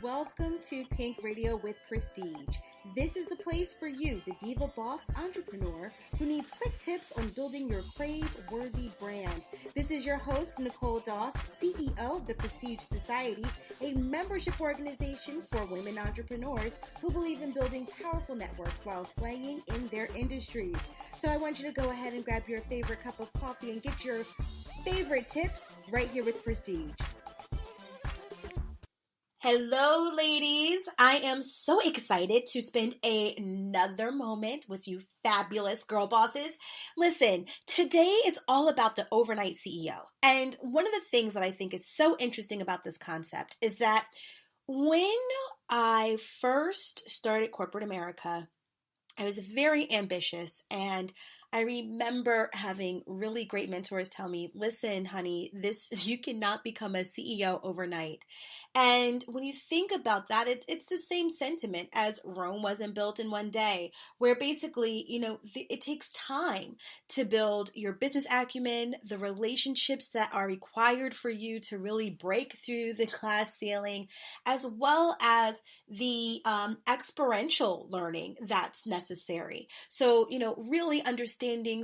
Welcome to Pink Radio with Prestige. This is the place for you, the diva boss entrepreneur who needs quick tips on building your crave-worthy brand. This is your host, Nicole Doss, CEO of the Prestige Society, a membership organization for women entrepreneurs who believe in building powerful networks while slanging in their industries. So I want you to go ahead and grab your favorite cup of coffee and get your favorite tips right here with Prestige. Hello, ladies. I am so excited to spend another moment with you fabulous girl bosses. Listen, today it's all about the overnight CEO. And one of the things that I think is so interesting about this concept is that when I first started corporate America, I was very ambitious, and I remember having really great mentors tell me, listen, honey, you cannot become a CEO overnight. And when you think about that, it's the same sentiment as Rome wasn't built in one day, where basically, it takes time to build your business acumen, the relationships that are required for you to really break through the glass ceiling, as well as the experiential learning that's necessary. So, really understanding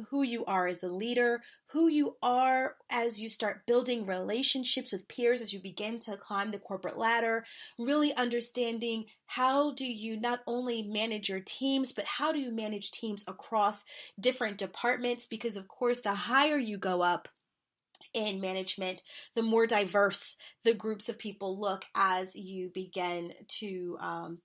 who you are as a leader, who you are as you start building relationships with peers as you begin to climb the corporate ladder, really understanding how do you not only manage your teams, but how do you manage teams across different departments? Because of course, the higher you go up in management, the more diverse the groups of people look as you begin to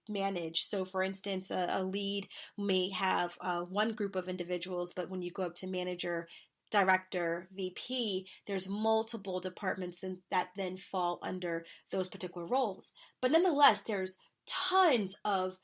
manage. So for instance, a lead may have one group of individuals, but when you go up to manager, director, VP, there's multiple departments that then fall under those particular roles. But nonetheless, there's tons of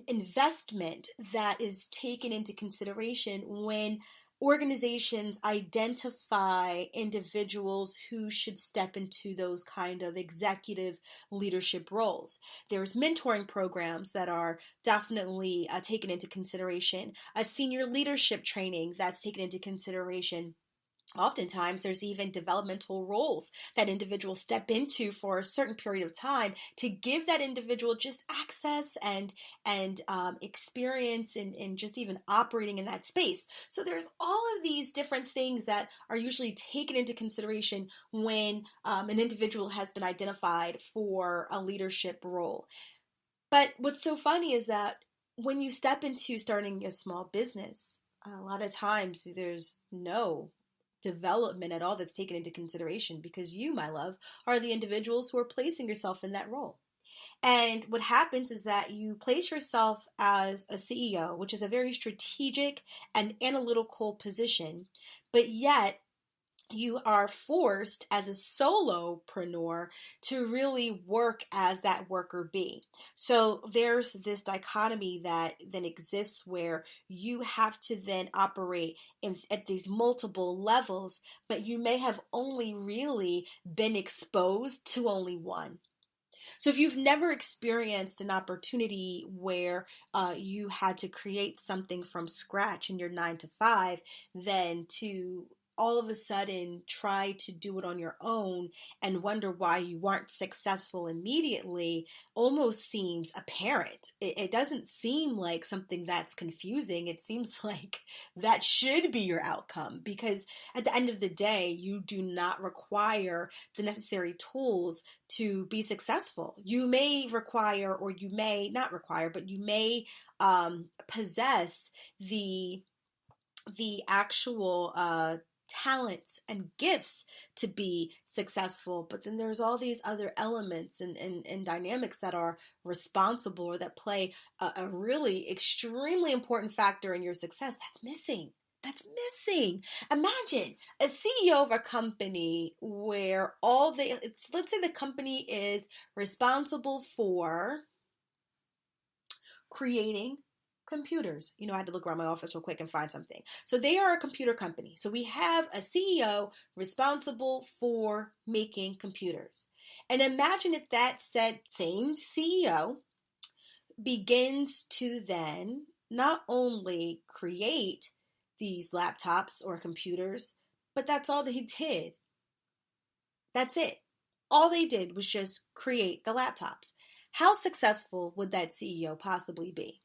investment that is taken into consideration when organizations identify individuals who should step into those kind of executive leadership roles. There's mentoring programs that are definitely taken into consideration, a senior leadership training that's taken into consideration. Oftentimes, there's even developmental roles that individuals step into for a certain period of time to give that individual just access and experience in just even operating in that space. So there's all of these different things that are usually taken into consideration when an individual has been identified for a leadership role. But what's so funny is that when you step into starting a small business, a lot of times there's no development at all that's taken into consideration because you, my love, are the individuals who are placing yourself in that role. And what happens is that you place yourself as a CEO, which is a very strategic and analytical position, but yet you are forced as a solopreneur to really work as that worker bee. So there's this dichotomy that then exists where you have to then operate at these multiple levels, but you may have only really been exposed to only one. So if you've never experienced an opportunity where you had to create something from scratch in your 9 to 5, then to all of a sudden try to do it on your own and wonder why you weren't successful immediately almost seems apparent. It doesn't seem like something that's confusing. It seems like that should be your outcome because at the end of the day, you do not require the necessary tools to be successful. You may require, or you may not require, but you may possess the actual talents and gifts to be successful, but then there's all these other elements and dynamics that are responsible or that play a really extremely important factor in your success that's missing. Imagine a CEO of a company where let's say the company is responsible for creating computers. I had to look around my office real quick and find something. So they are a computer company. So we have a CEO responsible for making computers. And imagine if that same CEO begins to then not only create these laptops or computers, but that's all that he did. That's it. all they did was just create the laptops. How successful would that CEO possibly be?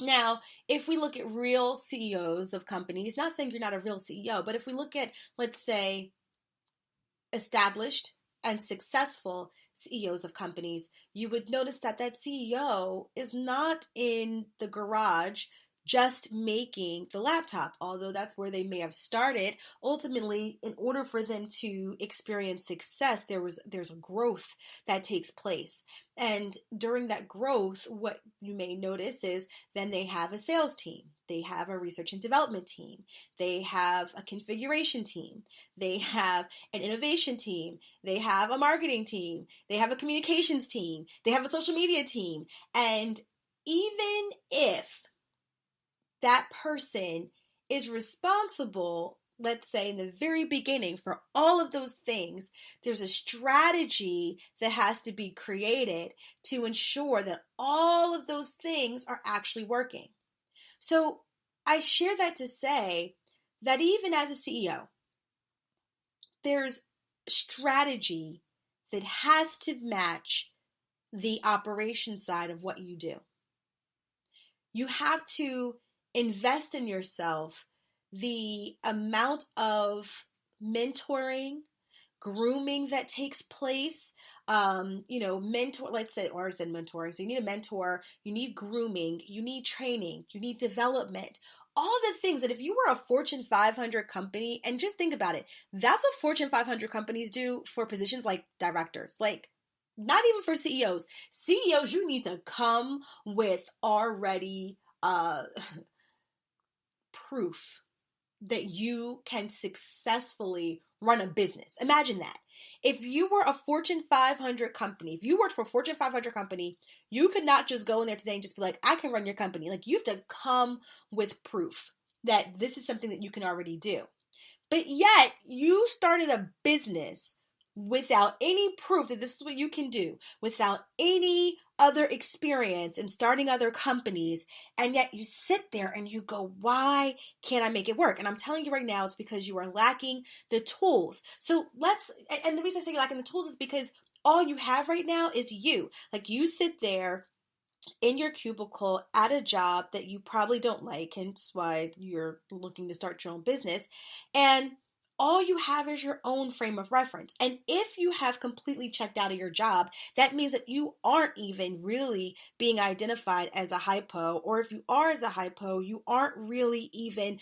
Now, if we look at real CEOs of companies, not saying you're not a real CEO, but if we look at, let's say, established and successful CEOs of companies, you would notice that that CEO is not in the garage just making the laptop, although that's where they may have started. Ultimately, in order for them to experience success, there's a growth that takes place. And during that growth, what you may notice is then they have a sales team. They have a research and development team. They have a configuration team. They have an innovation team. They have a marketing team. They have a communications team. They have a social media team. And even if that person is responsible, let's say in the very beginning, for all of those things, there's a strategy that has to be created to ensure that all of those things are actually working. So I share that to say that even as a CEO, there's strategy that has to match the operation side of what you do. You have to invest in yourself. The amount of mentoring, grooming that takes place, mentor, let's say, or I said mentoring. So you need a mentor, you need grooming, you need training, you need development, all the things that if you were a Fortune 500 company, and just think about it, that's what Fortune 500 companies do for positions like directors, like not even for CEOs. CEOs, you need to come with already proof that you can successfully run a business. Imagine that. If you were a Fortune 500 company, if you worked for a Fortune 500 company, you could not just go in there today and just be like, I can run your company. Like, you have to come with proof that this is something that you can already do. But yet, you started a business without any proof that this is what you can do, without any other experience in starting other companies, and yet you sit there and you go, why can't I make it work? And I'm telling you right now, it's because you are lacking the tools. So and the reason I say you're lacking the tools is because all you have right now is you. Like, you sit there in your cubicle at a job that you probably don't like, hence why you're looking to start your own business, and all you have is your own frame of reference. And if you have completely checked out of your job, that means that you aren't even really being identified as a hypo, or if you are as a hypo, you aren't really even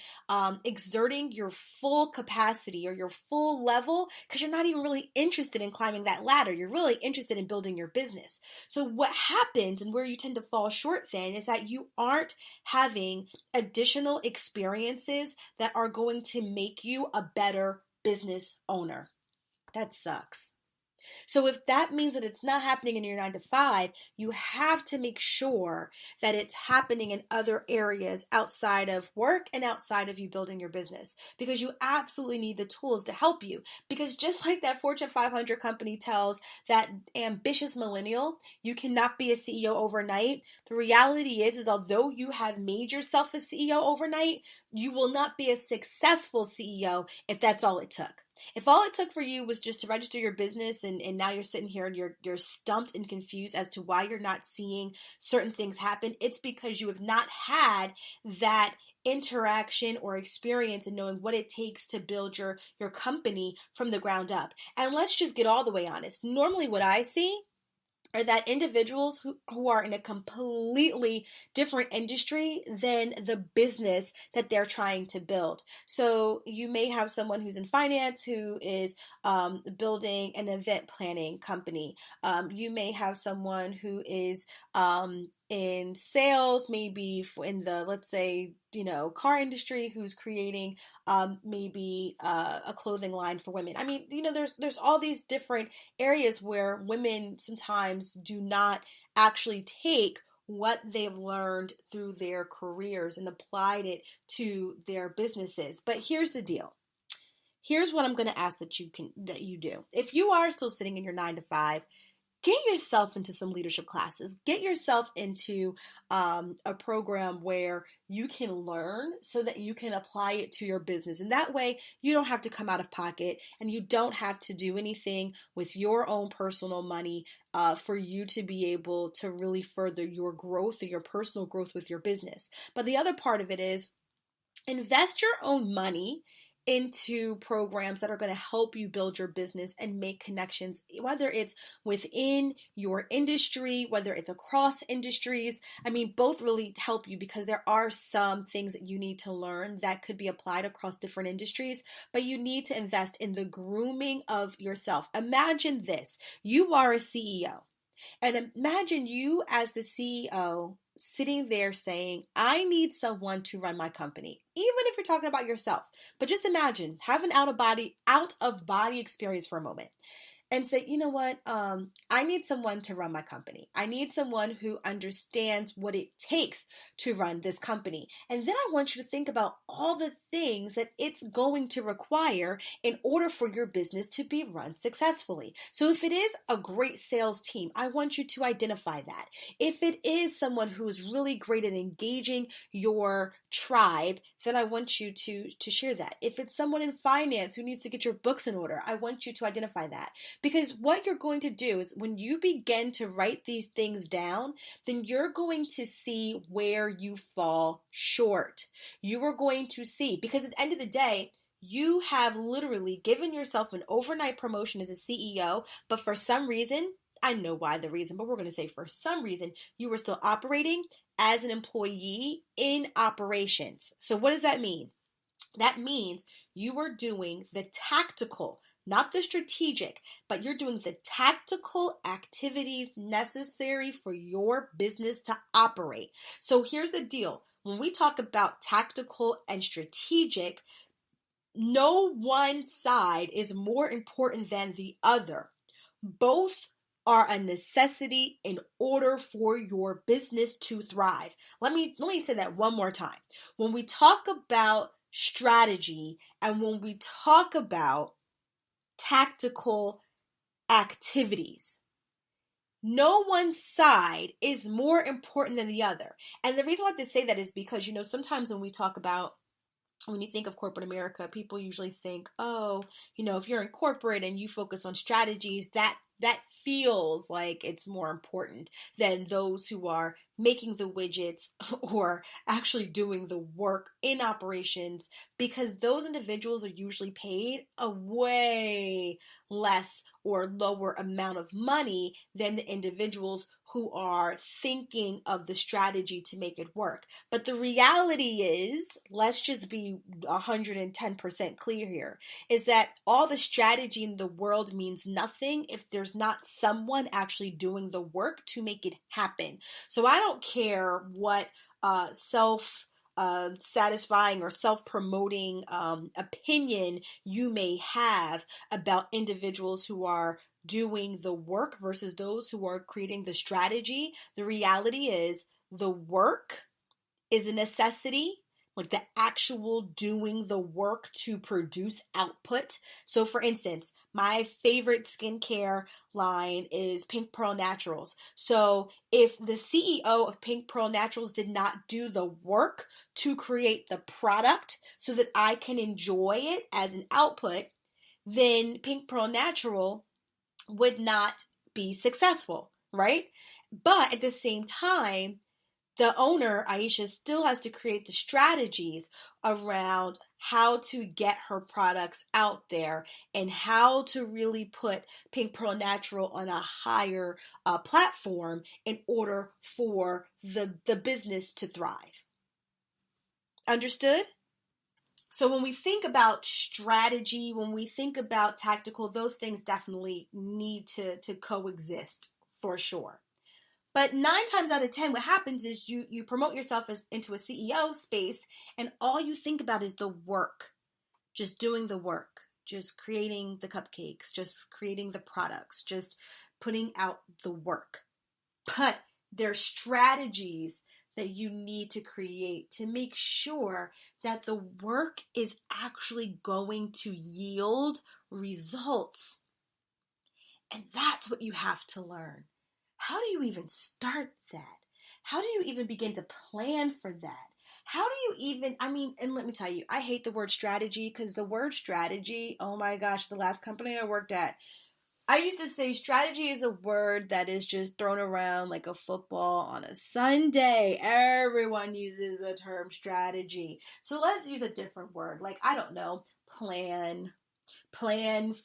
exerting your full capacity or your full level, because you're not even really interested in climbing that ladder. You're really interested in building your business. So what happens, and where you tend to fall short then, is that you aren't having additional experiences that are going to make you a better business owner. That sucks. So if that means that it's not happening in your 9 to 5, you have to make sure that it's happening in other areas outside of work and outside of you building your business, because you absolutely need the tools to help you. Because just like that Fortune 500 company tells that ambitious millennial, you cannot be a CEO overnight. The reality is although you have made yourself a CEO overnight, you will not be a successful CEO if that's all it took. If all it took for you was just to register your business and now you're sitting here and you're stumped and confused as to why you're not seeing certain things happen, it's because you have not had that interaction or experience in knowing what it takes to build your company from the ground up. And let's just get all the way honest. Normally what I see are that individuals who are in a completely different industry than the business that they're trying to build. So you may have someone who's in finance who is building an event planning company. You may have someone who is in sales, maybe in the, let's say, car industry, who's creating maybe a clothing line for women. I mean, there's all these different areas where women sometimes do not actually take what they've learned through their careers and applied it to their businesses. But here's the deal. Here's what I'm going to ask that you do. If you are still sitting in your 9 to 5, get yourself into some leadership classes. Get yourself into a program where you can learn so that you can apply it to your business. And that way you don't have to come out of pocket and you don't have to do anything with your own personal money for you to be able to really further your growth or your personal growth with your business. But the other part of it is invest your own money into programs that are going to help you build your business and make connections, whether it's within your industry, whether it's across industries. I mean, both really help you because there are some things that you need to learn that could be applied across different industries, but you need to invest in the grooming of yourself. Imagine this. You are a CEO. And imagine you as the CEO sitting there saying, I need someone to run my company, even if you're talking about yourself. But just imagine, have an out of body experience for a moment and say, you know what, I need someone to run my company. I need someone who understands what it takes to run this company. And then I want you to think about all the things that it's going to require in order for your business to be run successfully. So if it is a great sales team, I want you to identify that. If it is someone who is really great at engaging your tribe, then I want you to share that. If it's someone in finance who needs to get your books in order, I want you to identify that. Because what you're going to do is when you begin to write these things down, then you're going to see where you fall short. You are going to see, because at the end of the day, you have literally given yourself an overnight promotion as a CEO, but for some reason, I know why the reason, but we're going to say for some reason, you were still operating as an employee in operations. So what does that mean? That means you are doing the tactical, not the strategic, but you're doing the tactical activities necessary for your business to operate. So here's the deal. When we talk about tactical and strategic, no one side is more important than the other. Both are a necessity in order for your business to thrive. Let me say that one more time. When we talk about strategy and when we talk about tactical activities, no one side is more important than the other. And the reason why I have to say that is because, sometimes when you think of corporate America, people usually think, if you're in corporate and you focus on strategies, that feels like it's more important than those who are making the widgets or actually doing the work in operations, because those individuals are usually paid a way less or lower amount of money than the individuals who are thinking of the strategy to make it work. But the reality is, let's just be 110% clear here, is that all the strategy in the world means nothing if there's not someone actually doing the work to make it happen. So I don't care what satisfying or self-promoting opinion you may have about individuals who are doing the work versus those who are creating the strategy. The reality is the work is a necessity, like the actual doing the work to produce output. So for instance, my favorite skincare line is Pink Pearl Naturals. So if the CEO of Pink Pearl Naturals did not do the work to create the product so that I can enjoy it as an output, then Pink Pearl Natural would not be successful, right? But at the same time, the owner, Aisha, still has to create the strategies around how to get her products out there and how to really put Pink Pearl Natural on a higher platform in order for the business to thrive. Understood? So when we think about strategy, when we think about tactical, those things definitely need to coexist for sure. But 9 times out of 10, what happens is you promote yourself into a CEO space and all you think about is the work, just doing the work, just creating the cupcakes, just creating the products, just putting out the work. But there's strategies that you need to create to make sure that the work is actually going to yield results. And that's what you have to learn. How do you even start that? How do you even begin to plan for that? How do you even, and let me tell you, I hate the word strategy, because the word strategy, oh my gosh, the last company I worked at, I used to say strategy is a word that is just thrown around like a football on a Sunday. Everyone uses the term strategy. So let's use a different word. Like, I don't know, plan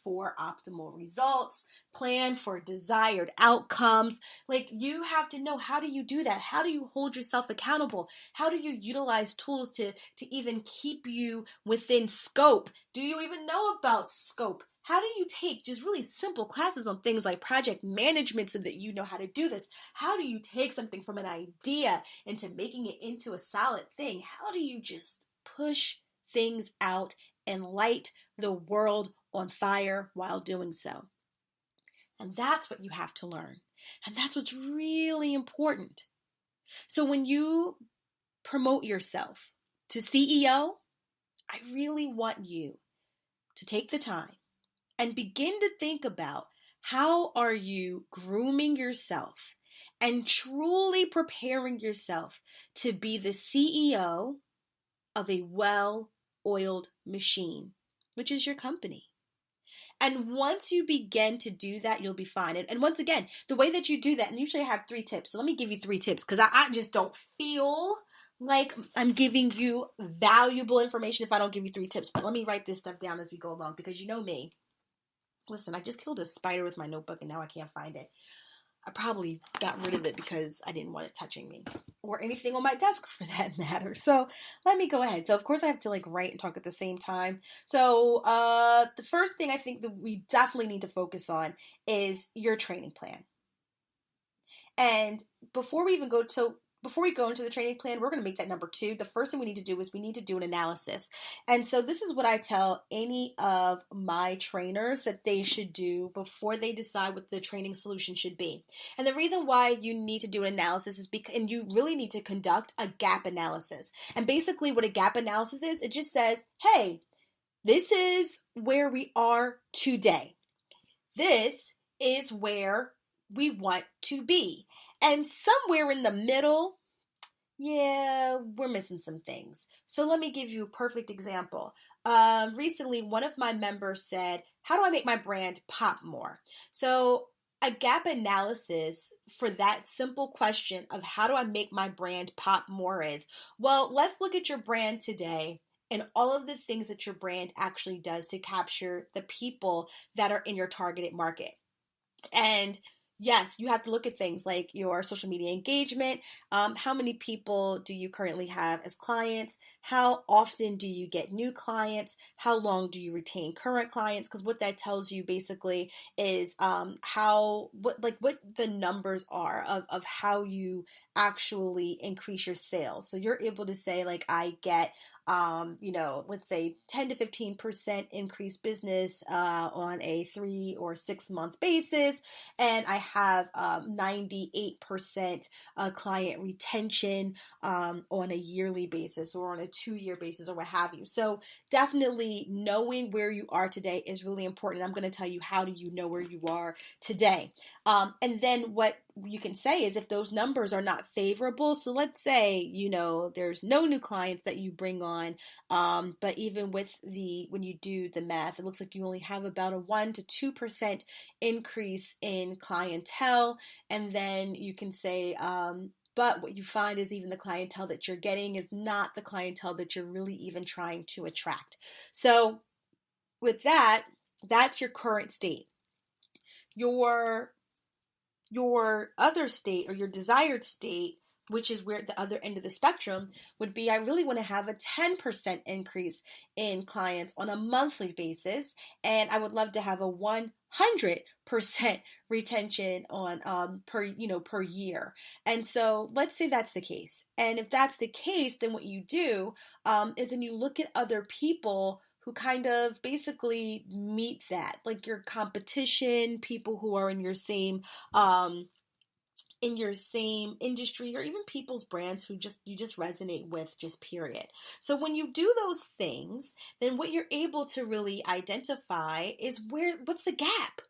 for optimal results, plan for desired outcomes. Like, you have to know, how do you do that? How do you hold yourself accountable? How do you utilize tools to even keep you within scope? Do you even know about scope? How do you take just really simple classes on things like project management so that you know how to do this? How do you take something from an idea into making it into a solid thing? How do you just push things out and light the world on fire while doing so? And that's what you have to learn. And that's what's really important. So when you promote yourself to CEO, I really want you to take the time and begin to think about, how are you grooming yourself and truly preparing yourself to be the CEO of a well-oiled machine, which is your company. And once you begin to do that, you'll be fine. And once again, the way that you do that, and usually I have 3 tips. So let me give you 3 tips, because I just don't feel like I'm giving you valuable information if I don't give you 3 tips. But let me write this stuff down as we go along, because you know me. Listen, I just killed a spider with my notebook and now I can't find it. I probably got rid of it because I didn't want it touching me, or anything on my desk for that matter. So let me go ahead. So of course I have to write and talk at the same time. So the first thing I think that we definitely need to focus on is your training plan. And before we go into the training plan, we're going to make that number 2. The first thing we need to do is we need to do an analysis. And so this is what I tell any of my trainers that they should do before they decide what the training solution should be. And the reason why you need to do an analysis is because, and you really need to conduct a gap analysis. And basically what a gap analysis is, it just says, hey, this is where we are today. This is where we want to be. And somewhere in the middle, we're missing some things. So let me give you a perfect example. Recently, one of my members said, how do I make my brand pop more? So a gap analysis for that simple question of how do I make my brand pop more is, well, let's look at your brand today and all of the things that your brand actually does to capture the people that are in your targeted market. And yes, you have to look at things like your social media engagement. How many people do you currently have as clients? How often do you get new clients? How long do you retain current clients? Because what that tells you basically is what the numbers are of how you actually increase your sales. So you're able to say, like, I get let's say 10 to 15% increased business on a 3 or 6 month basis, and I have 98% client retention on a yearly basis or on a 2-year basis or what have you. So definitely knowing where you are today is really important. I'm going to tell you, how do you know where you are today? And then what you can say is, if those numbers are not favorable, so let's say, there's no new clients that you bring on, but even with when you do the math, it looks like you only have about a 1 to 2% increase in clientele. And then you can say, but what you find is even the clientele that you're getting is not the clientele that you're really even trying to attract. So with that, that's your current state. Your other state, or your desired state, which is where the other end of the spectrum would be, I really want to have a 10% increase in clients on a monthly basis, and I would love to have a 100% retention on per year. And so let's say that's the case. And if that's the case, then what you do is then you look at other people who kind of basically meet that, like your competition, people who are in your same industry, or even people's brands who you just resonate with, just period. So when you do those things, then what you're able to really identify is what's the gap?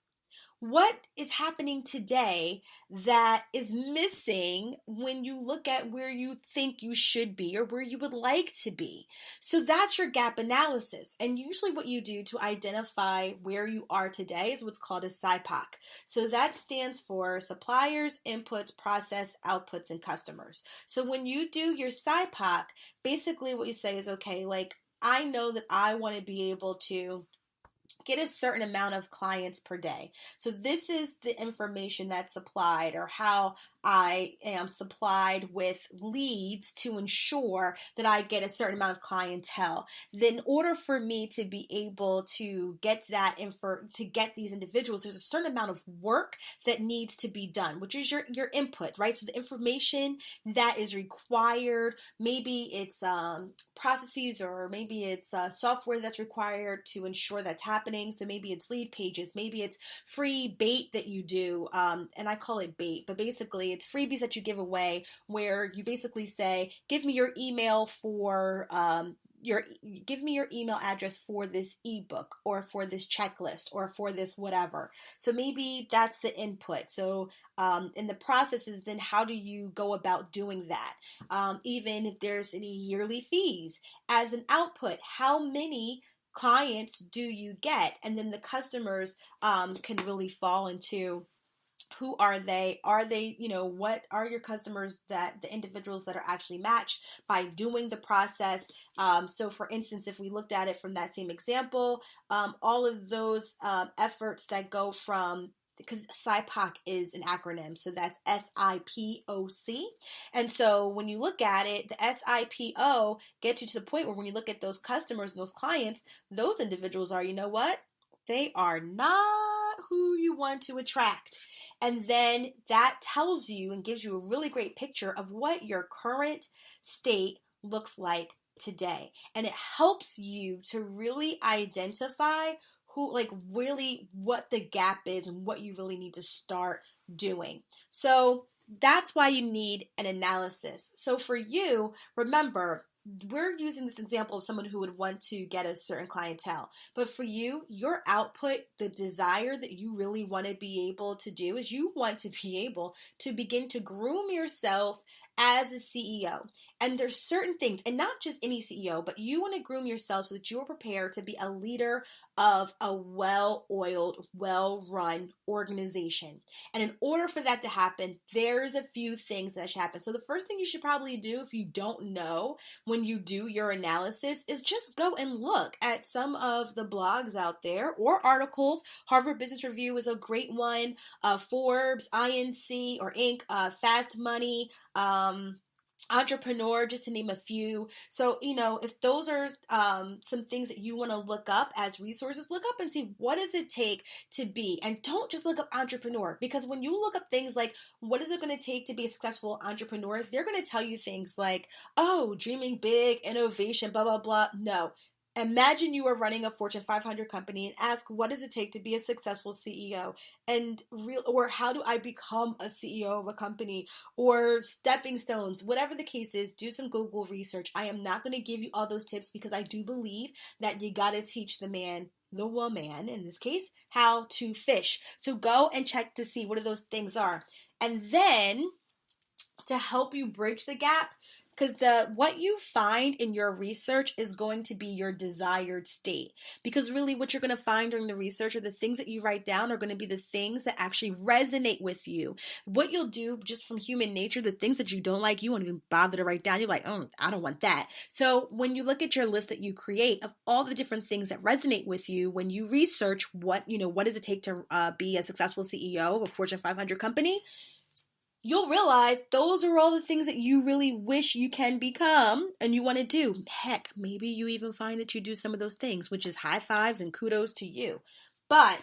what is happening today that is missing when you look at where you think you should be or where you would like to be. So that's your gap analysis. And usually what you do to identify where you are today is what's called a SaiPOC. So that stands for suppliers, inputs, process, outputs, and customers. So when you do your SaiPOC, basically what you say is, okay, like I know that I want to be able to get a certain amount of clients per day. So this is the information that's supplied, or how I am supplied with leads to ensure that I get a certain amount of clientele. Then in order for me to be able to get that to get these individuals, there's a certain amount of work that needs to be done, which is your input, right? So the information that is required, maybe it's processes, or maybe it's software that's required to ensure that's happening. So maybe it's lead pages, maybe it's free bait that you do, and I call it bait, but basically it's freebies that you give away, where you basically say, give me your email for give me your email address for this ebook, or for this checklist, or for this whatever. So maybe that's the input. So in the process is then how do you go about doing that? Even if there's any yearly fees. As an output, how many clients do you get? And then the customers can really fall into, who are they? Are they, what are your customers, that the individuals that are actually matched by doing the process? So for instance, if we looked at it from that same example, all of those efforts that go from, because SaiPOC is an acronym, so that's SIPOC. And so when you look at it, the SIPO gets you to the point where when you look at those customers and those clients, those individuals are, they are not who you want to attract. And then that tells you and gives you a really great picture of what your current state looks like today. And it helps you to really identify really what the gap is and what you really need to start doing. So that's why you need an analysis. So for you, remember, we're using this example of someone who would want to get a certain clientele. But for you, your output, the desire that you really want to be able to do is you want to be able to begin to groom yourself as a CEO. And there's certain things, and not just any CEO, but you want to groom yourself so that you're prepared to be a leader of a well-oiled, well-run organization. And in order for that to happen, there's a few things that should happen. So the first thing you should probably do, if you don't know when you do your analysis, is just go and look at some of the blogs out there or articles. Harvard Business Review is a great one. Forbes, INC or Inc., Fast Money, Entrepreneur, just to name a few. So, if those are some things that you want to look up as resources, look up and see, what does it take to be, and don't just look up entrepreneur, because when you look up things like, what is it going to take to be a successful entrepreneur, they're going to tell you things like, oh, dreaming big, innovation, blah, blah, blah. No. Imagine you are running a Fortune 500 company and ask, what does it take to be a successful CEO? Or how do I become a CEO of a company? Or stepping stones, whatever the case is, do some Google research. I am not going to give you all those tips, because I do believe that you got to teach the woman, in this case, how to fish. So go and check to see what those things are. And then to help you bridge the gap, because what you find in your research is going to be your desired state. Because really what you're going to find during the research, or the things that you write down, are going to be the things that actually resonate with you. What you'll do just from human nature, the things that you don't like, you won't even bother to write down. You're like, oh, I don't want that. So when you look at your list that you create of all the different things that resonate with you, when you research what does it take to be a successful CEO of a Fortune 500 company, you'll realize those are all the things that you really wish you can become and you want to do. Heck, maybe you even find that you do some of those things, which is high fives and kudos to you. But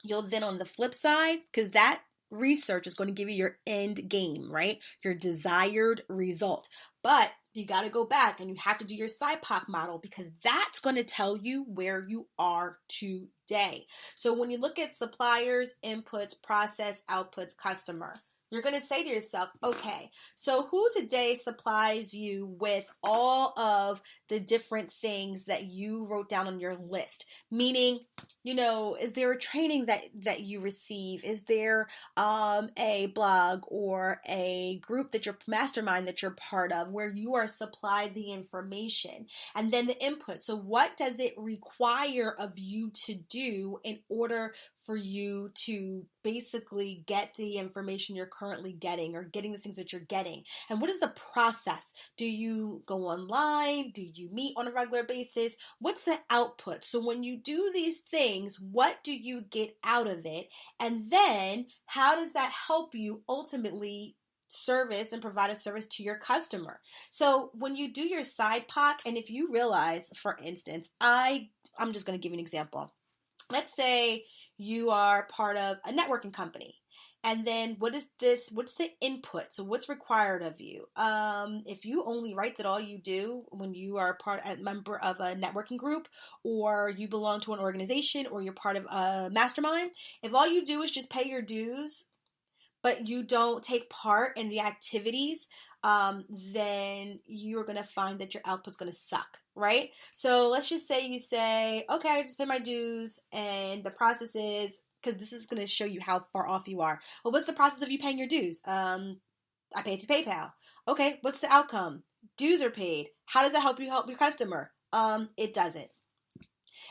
you'll then, on the flip side, because that research is going to give you your end game, right? Your desired result. But you got to go back and you have to do your SaiPOC model, because that's going to tell you where you are today. So when you look at suppliers, inputs, process, outputs, customer, You're going to say to yourself, okay, so who today supplies you with all of the different things that you wrote down on your list? Meaning, is there a training that you receive? Is there a blog or a group mastermind that you're part of where you are supplied the information? And then the input. So what does it require of you to do in order for you to basically get the information you're currently getting or getting the things that you're getting? And what is the process? Do you go online? Do you meet on a regular basis? What's the output? So when you do these things, what do you get out of it? And then how does that help you ultimately service and provide a service to your customer? So when you do your SaiPOC, and if you realize, for instance, I'm just going to give you an example. Let's say you are part of a networking company. And then what's the input? So what's required of you? If you only write that all you do when you are a member of a networking group, or you belong to an organization, or you're part of a mastermind, if all you do is just pay your dues, but you don't take part in the activities, then you're going to find that your output's going to suck, right? So let's just say you say, okay, I just pay my dues, and the process is, because this is going to show you how far off you are. Well, what's the process of you paying your dues? I pay through PayPal. Okay, what's the outcome? Dues are paid. How does that help your customer? It doesn't.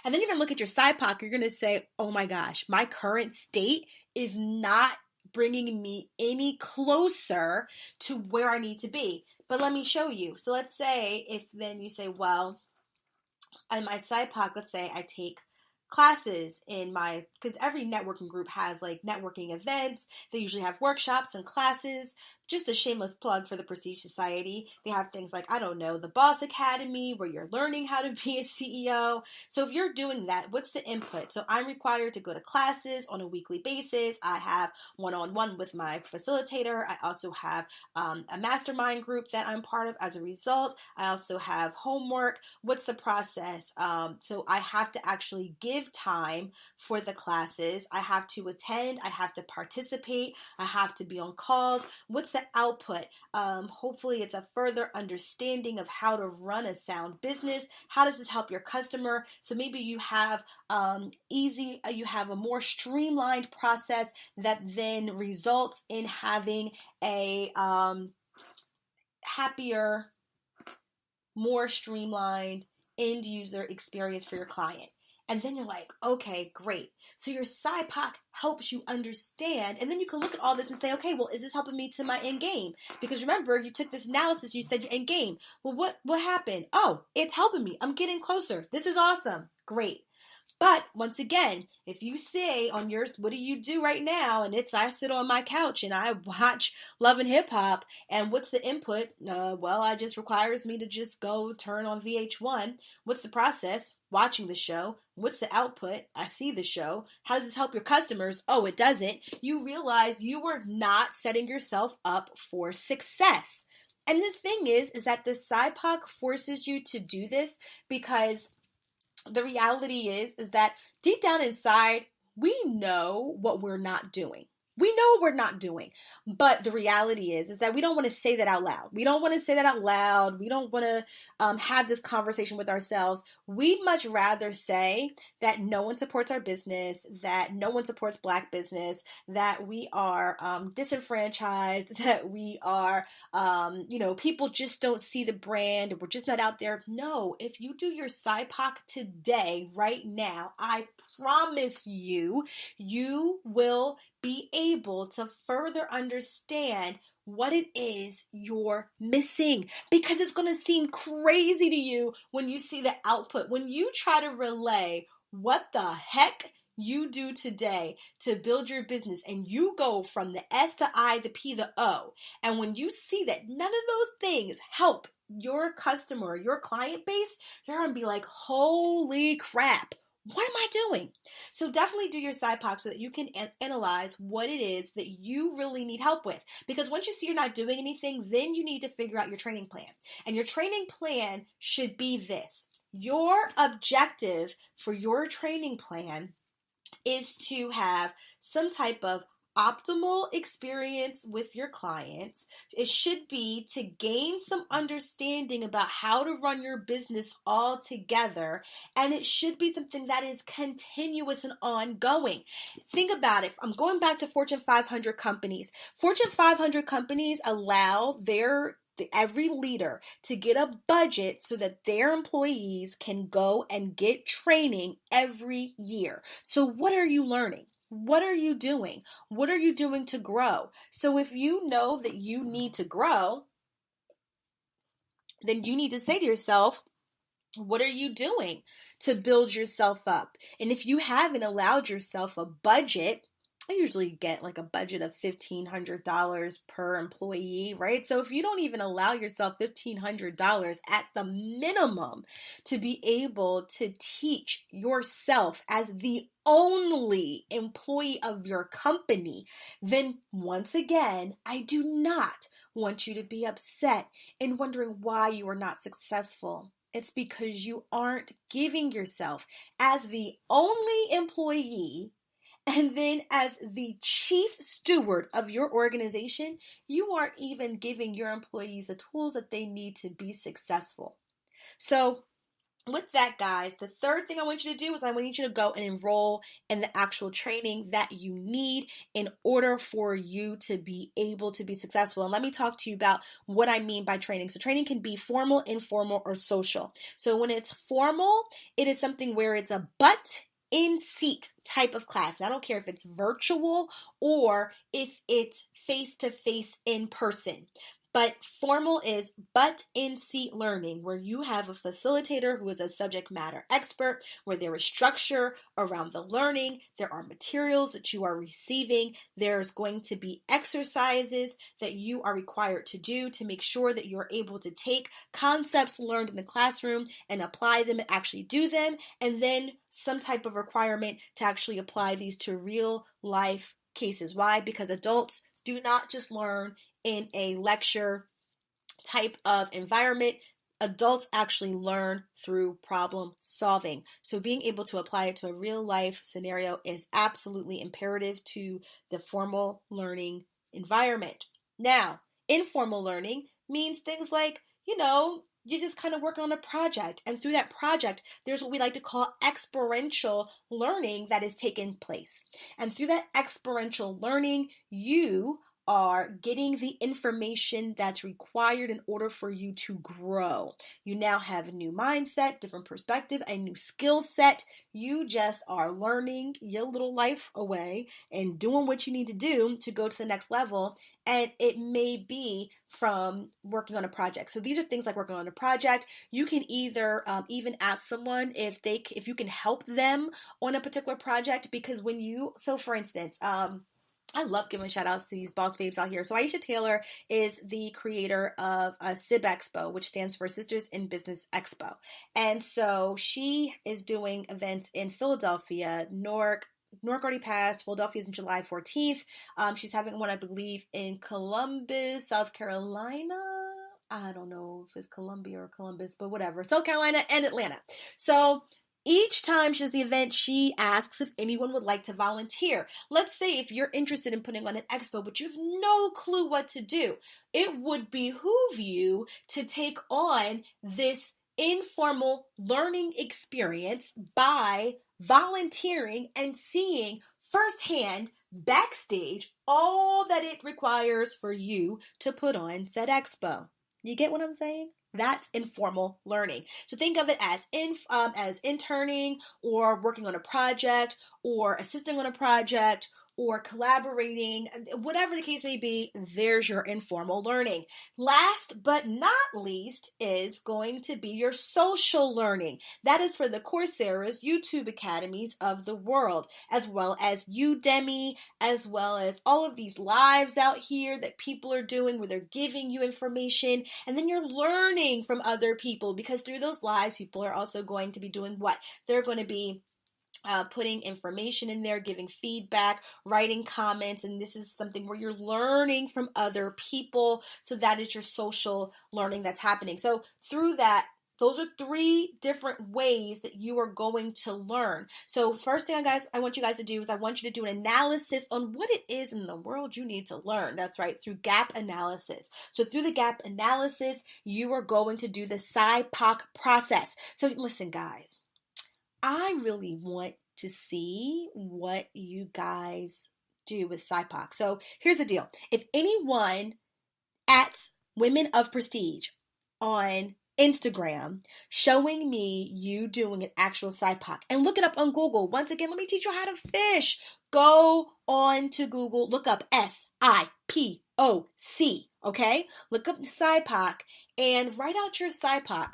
And then you're going to look at your SaiPOC. You're going to say, oh my gosh, my current state is not bringing me any closer to where I need to be. But let me show you. So let's say if then you say, well, in my SaiPOC, let's say I take classes because every networking group has like networking events. They usually have workshops and classes. Just a shameless plug for the Prestige Society. They have things like, I don't know, the Boss Academy, where you're learning how to be a CEO. So if you're doing that, what's the input? So I'm required to go to classes on a weekly basis. I have one-on-one with my facilitator. I also have a mastermind group that I'm part of as a result. I also have homework. What's the process? So I have to actually give time for the classes. I have to attend. I have to participate. I have to be on calls. What's the output? Hopefully it's a further understanding of how to run a sound business. How does this help your customer? So maybe you have you have a more streamlined process that then results in having a happier, more streamlined end user experience for your client. And then you're like, okay, great. So your SaiPOC helps you understand. And then you can look at all this and say, okay, well, is this helping me to my end game? Because remember, you took this analysis, you said your end game. Well, what happened? Oh, it's helping me. I'm getting closer. This is awesome. Great. But once again, if you say on yours, what do you do right now? And it's, I sit on my couch and I watch Love and Hip Hop. And what's the input? Well, it just requires me to just go turn on VH1. What's the process? Watching the show. What's the output? I see the show. How does this help your customers? Oh, it doesn't. You realize you were not setting yourself up for success. And the thing is that the SaiPOC forces you to do this because the reality is that deep down inside, we know what we're not doing. We know what we're not doing. But the reality is that we don't want to say that out loud. We don't want to say that out loud. We don't want to have this conversation with ourselves. We'd much rather say that no one supports our business, that no one supports Black business, that we are disenfranchised, that we are, people just don't see the brand, we're just not out there. No, if you do your SaiPOC today, right now, I promise you, you will be able to further understand what it is you're missing, because it's going to seem crazy to you when you see the output. When you try to relay what the heck you do today to build your business, and you go from the S, the I, the P, the O, and when you see that none of those things help your customer, your client base, you're going to be like, holy crap. What am I doing? So definitely do your SaiPOC so that you can analyze what it is that you really need help with. Because once you see you're not doing anything, then you need to figure out your training plan. And your training plan should be this. Your objective for your training plan is to have some type of optimal experience with your clients. It should be to gain some understanding about how to run your business all together. And it should be something that is continuous and ongoing. Think about it. I'm going back to Fortune 500 companies. Fortune 500 companies allow every leader to get a budget so that their employees can go and get training every year. So what are you learning? What are you doing? What are you doing to grow? So if you know that you need to grow, then you need to say to yourself, what are you doing to build yourself up? And if you haven't allowed yourself a budget, I usually get like a budget of $1,500 per employee, right? So if you don't even allow yourself $1,500 at the minimum to be able to teach yourself as the only employee of your company, then once again, I do not want you to be upset and wondering why you are not successful. It's because you aren't giving yourself as the only employee, and then as the chief steward of your organization, you aren't even giving your employees the tools that they need to be successful. So with that, guys, the third thing I want you to do is I want you to go and enroll in the actual training that you need in order for you to be able to be successful. And let me talk to you about what I mean by training. So training can be formal, informal, or social. So when it's formal, it is something where it's a in-seat type of class. And I don't care if it's virtual or if it's face-to-face in person. But formal is in-seat learning, where you have a facilitator who is a subject matter expert, where there is structure around the learning, there are materials that you are receiving, there's going to be exercises that you are required to do to make sure that you're able to take concepts learned in the classroom and apply them and actually do them, and then some type of requirement to actually apply these to real life cases. Why? Because adults do not just learn in a lecture type of environment. Adults actually learn through problem solving. So being able to apply it to a real life scenario is absolutely imperative to the formal learning environment. Now, informal learning means things like, you're just kind of working on a project. And through that project, there's what we like to call experiential learning that is taking place. And through that experiential learning, you are getting the information that's required in order for you to grow. You now have a new mindset, different perspective, a new skill set. You just are learning your little life away and doing what you need to do to go to the next level. And it may be from working on a project. So these are things like working on a project. You can either even ask someone if you can help them on a particular project, because for instance, I love giving shout outs to these boss babes out here. So Aisha Taylor is the creator of SIB Expo, which stands for Sisters in Business Expo. And so she is doing events in Philadelphia, Newark already passed. Philadelphia is in July 14th. She's having one, I believe, in Columbus, South Carolina. I don't know if it's Columbia or Columbus, but whatever. South Carolina and Atlanta. So each time she does the event, she asks if anyone would like to volunteer. Let's say if you're interested in putting on an expo, but you have no clue what to do. It would behoove you to take on this informal learning experience by volunteering and seeing firsthand, backstage, all that it requires for you to put on said expo. You get what I'm saying? That's informal learning. So think of it as interning or working on a project or assisting on a project or collaborating, whatever the case may be. There's your informal learning. Last but not least is going to be your social learning. That is for the Coursera's, YouTube Academies of the world, as well as Udemy, as well as all of these lives out here that people are doing where they're giving you information, and then you're learning from other people, because through those lives, people are also going to be doing what? They're going to be putting information in there, giving feedback, writing comments, and this is something where you're learning from other people. So that is your social learning that's happening. So through that Those are 3 different ways that you are going to learn. So first thing, guys, I want you guys to do is I want you to do an analysis on what it is in the world you need to learn. That's right, through gap analysis. So through the gap analysis, you are going to do the SaiPOC process. So listen, guys, I really want to see what you guys do with SaiPOC. So here's the deal. If anyone at Women of Prestige on Instagram showing me you doing an actual SaiPOC, and look it up on Google. Once again, let me teach you how to fish. Go on to Google, look up SaiPOC, okay? Look up the SaiPOC and write out your SaiPOC.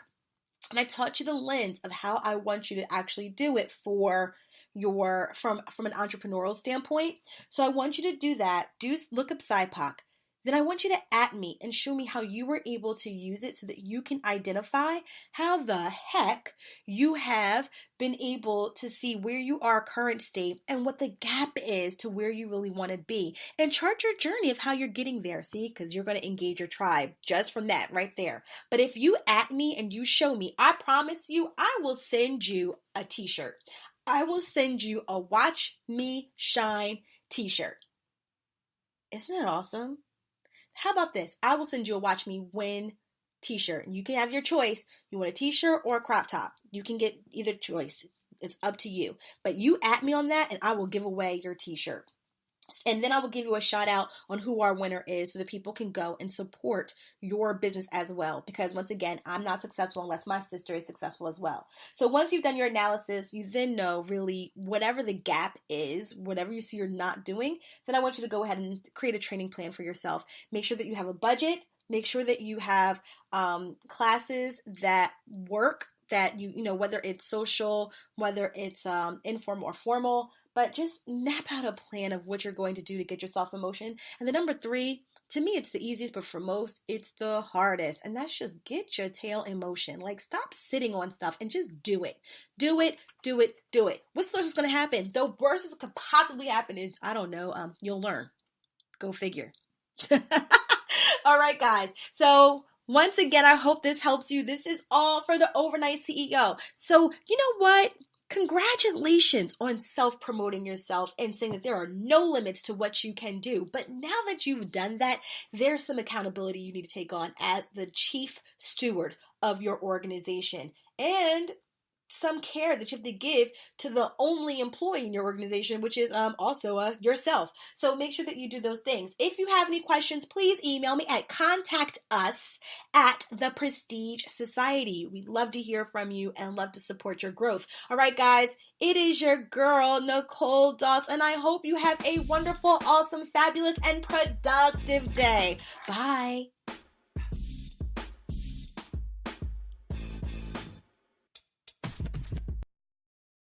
And I taught you the lens of how I want you to actually do it for your from an entrepreneurial standpoint. So I want you to do that. Look up SaiPOC. Then I want you to at me and show me how you were able to use it so that you can identify how the heck you have been able to see where you are current state and what the gap is to where you really want to be, and chart your journey of how you're getting there. See, because you're going to engage your tribe just from that right there. But if you at me and you show me, I promise you, I will send you a t-shirt. I will send you a Watch Me Shine t-shirt. Isn't that awesome? How about this? I will send you a Watch Me Win t-shirt. You can have your choice. You want a t-shirt or a crop top. You can get either choice. It's up to you. But you at me on that and I will give away your t-shirt. And then I will give you a shout out on who our winner is so that people can go and support your business as well. Because once again, I'm not successful unless my sister is successful as well. So once you've done your analysis, you then know really whatever the gap is, whatever you see you're not doing, then I want you to go ahead and create a training plan for yourself. Make sure that you have a budget. Make sure that you have classes that work, that you know, whether it's social, whether it's informal or formal, but just map out a plan of what you're going to do to get yourself in motion. And the number 3, to me, it's the easiest, but for most, it's the hardest. And that's just get your tail in motion. Like, stop sitting on stuff and just do it. Do it, do it, do it. What's the worst that's going to happen? The worst that could possibly happen is, I don't know, you'll learn. Go figure. All right, guys. So once again, I hope this helps you. This is all for the Overnight CEO. So you know what? Congratulations on self-promoting yourself and saying that there are no limits to what you can do. But now that you've done that, there's some accountability you need to take on as the chief steward of your organization, and some care that you have to give to the only employee in your organization, which is also yourself. So make sure that you do those things. If you have any questions, please email me at contact@theprestige.society. We'd love to hear from you and love to support your growth. All right, guys, it is your girl, Nicole Doss, and I hope you have a wonderful, awesome, fabulous, and productive day. Bye.